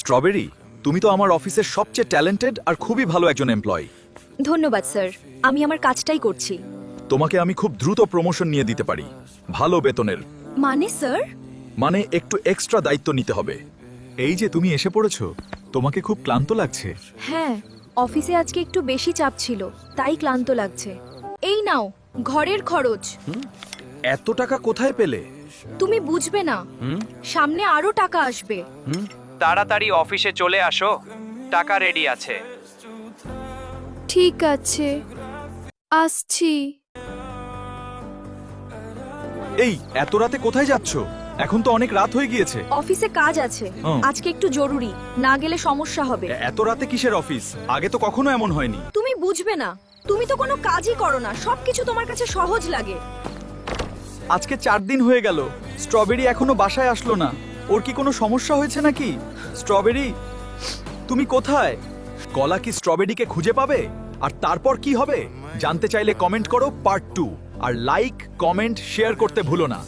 Strawberry, তুমি তো আমার অফিসের সবচেয়ে ট্যালেন্টেড আর খুবই ভালো একজন এমপ্লয়ি। ধন্যবাদ স্যার, আমি আমার কাজটাই করছি। তোমাকে আমি খুব দ্রুত প্রমোশন নিয়ে দিতে পারি, ভালো বেতনের। মানে স্যার? মানে একটু এক্সট্রা দায়িত্ব নিতে হবে। এই যে তুমি এসে পড়েছো, তোমাকে খুব ক্লান্ত লাগছে। হ্যাঁ, অফিসে আজকে একটু বেশি চাপ ছিল, তাই ক্লান্ত লাগছে। এই নাও ঘরের খরচ। এত টাকা কোথায় পেলে? তুমি বুঝবে না, সামনে আরো টাকা আসবে। তাড়াতাড়ি অফিসে চলে আসো, টাকা রেডি আছে। ঠিক আছে, আসছি। এই এত রাতে কোথায় যাচ্ছো? এখন তো অনেক রাত হয়ে গিয়েছে। অফিসে কাজ আছে, আজকে একটু জরুরি, না গেলে সমস্যা হবে। এত রাতে কিসের অফিস? আগে তো কখনো এমন হয়নি। তুমি বুঝবে না, তুমি তো কোনো কাজই করো না, সবকিছু তোমার কাছে সহজ লাগে। আজকে 4 দিন হয়ে গেল, স্ট্রবেরি এখনো বাসায় আসলো না। ওর কি কোনো সমস্যা হয়েছে নাকি? স্ট্রবেরি, তুমি কোথায়? কলা কি স্ট্রবেরিকে খুঁজে পাবে? আর তারপর কি হবে জানতে চাইলে কমেন্ট করো পার্ট 2, আর লাইক, কমেন্ট, শেয়ার করতে ভুলো না।